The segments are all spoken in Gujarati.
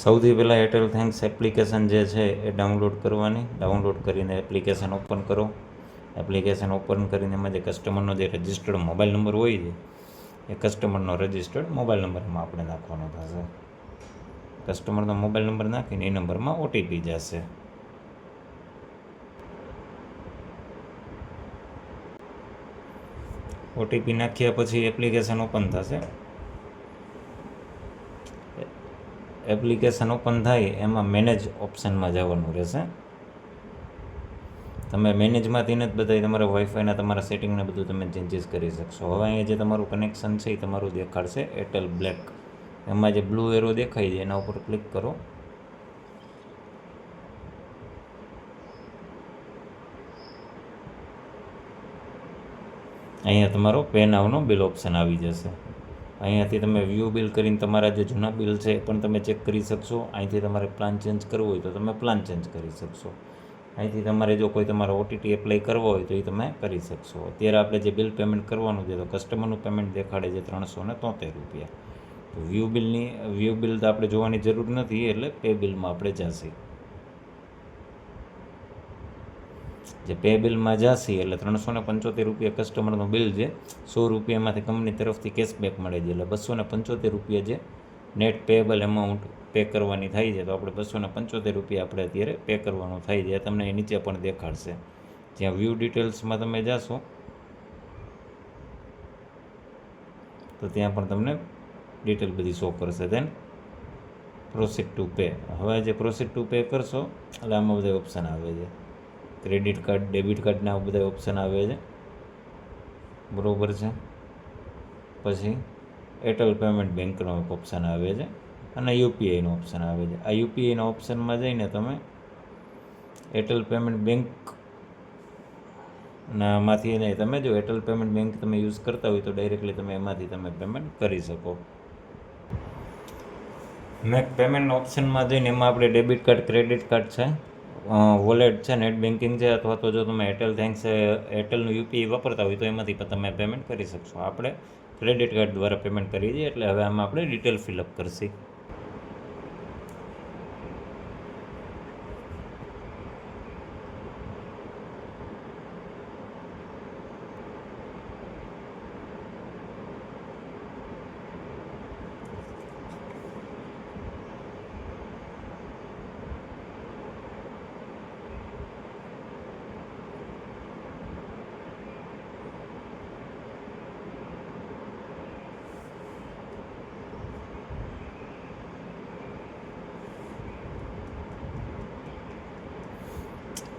સૌથી પહેલાં એરટેલ થેન્ક્સ એપ્લિકેશન જે છે એ ડાઉનલોડ કરવાની. ડાઉનલોડ કરીને એપ્લિકેશન ઓપન કરો. એપ્લિકેશન ઓપન કરીને એમાં જે કસ્ટમરનો જે રજિસ્ટર્ડ મોબાઈલ નંબર હોય છે એ કસ્ટમરનો રજિસ્ટર્ડ મોબાઈલ નંબરમાં આપણે નાખવાનો થશે. કસ્ટમરનો મોબાઈલ નંબર નાખીને એ નંબરમાં ઓટીપી જશે. ઓટીપી નાખ્યા પછી એપ્લિકેશન ઓપન થશે. એપ્લિકેશન ઓપન થાય એમાં મેનેજ ઓપ્શનમાં જવાનું રહેશે. તમે મેનેજમાંથી જ બધા તમારા વાઈફાઈના તમારા સેટિંગને બધું તમે ચેન્જીસ કરી શકશો. હવે અહીંયા જે તમારું કનેક્શન છે એ તમારું દેખાડશે એરટેલ બ્લેક. એમાં જે બ્લુ એરો દેખાય છે એના ઉપર ક્લિક કરો. અહીંયા તમારો પે નાવનો બિલ ઓપ્શન આવી જશે. અહીંયાથી તમે વ્યૂ બિલ કરીને તમારા જે જૂના બિલ છે એ પણ તમે ચેક કરી શકશો. અહીંથી તમારે પ્લાન ચેન્જ કરવો હોય તો તમે પ્લાન ચેન્જ કરી શકશો. અહીંથી તમારે જો કોઈ તમારે ઓટીટી એપ્લાય કરવો હોય તો એ તમે કરી શકશો. અત્યારે આપણે જે બિલ પેમેન્ટ કરવાનું છે તો કસ્ટમરનું પેમેન્ટ દેખાડે છે 373 રૂપિયા. તો વ્યૂ બિલ તો આપણે જોવાની જરૂર નથી, એટલે પે બિલમાં આપણે જશે. જે પે બિલમાં જશે એટલે 375 રૂપિયા કસ્ટમરનું બિલ છે. 100 રૂપિયામાંથી કંપની તરફથી કેશબેક મળે છે, એટલે 275 રૂપિયા જે નેટ પેએબલ એમાઉન્ટ પે કરવાની થાય છે. તો આપણે 275 રૂપિયા આપણે અત્યારે પે કરવાનું થાય છે. તમને એ નીચે પણ દેખાડશે. જ્યાં વ્યૂ ડિટેલ્સમાં તમે જાશો તો ત્યાં પણ તમને ડિટેલ બધી શો કરશે. દેન પ્રોસીડ ટુ પે. હવે જે પ્રોસીડ ટુ પે કરશો એટલે આમાં બધા ઓપ્શન આવે છે. ક્રેડિટ કાર્ડ, ડેબિટ કાર્ડના બધા ઓપ્શન આવે છે, બરાબર છે. પછી એરટેલ પેમેન્ટ બેંકનો એક ઓપ્શન આવે છે અને યુપીઆઈનો ઓપ્શન આવે છે. આ યુપીઆઈના ઓપ્શનમાં જઈને તમે એરટેલ પેમેન્ટ બેંકનામાંથી નહીં, તમે જો એરટેલ પેમેન્ટ બેંક તમે યુઝ કરતા હોય તો ડાયરેક્ટલી તમે એમાંથી તમે પેમેન્ટ કરી શકો. મેક પેમેન્ટ ઓપ્શનમાં જઈને એમાં આપણે ડેબિટ કાર્ડ, ક્રેડિટ કાર્ડ છે, વોલેટ છે, નેટ બેન્કિંગ છે, અથવા તો જો તમે એરટેલ થેન્ક્સ એરટેલનું યુપીઆઈ વાપરતા હોય તો એમાંથી પણ તમે પેમેન્ટ કરી શકશો. આપણે ક્રેડિટ કાર્ડ દ્વારા પેમેન્ટ કરીએ છીએ એટલે હવે આમાં આપણે ડિટેલ ફિલઅપ કરશી.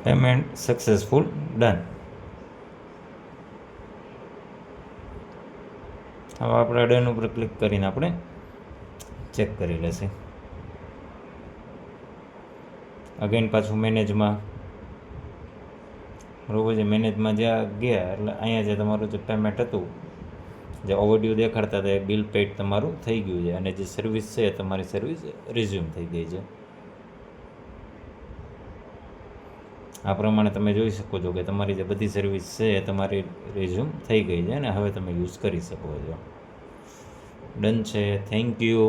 Payment successful, done. હવે આપણે ડન ઉપર ક્લિક કરીને આપણે ચેક કરી લેશે. અગેન પાછું મેનેજમાં, બરાબર છે. મેનેજમાં જ્યાં ગયા એટલે અહીંયા જે તમારું જે પેમેન્ટ હતું, જે ઓવરડ્યુ દેખાડતા હતા એ બિલ પેડ તમારું થઈ ગયું છે અને જે સર્વિસ છે એ તમારી સર્વિસ રિઝ્યુમ થઈ ગઈ છે. આ પ્રમાણે તમે જોઈ શકો છો કે તમારી જે બધી સર્વિસ છે એ તમારી રિઝ્યુમ થઈ ગઈ છે અને હવે તમે યુઝ કરી શકો છો. ડન છે. Thank you.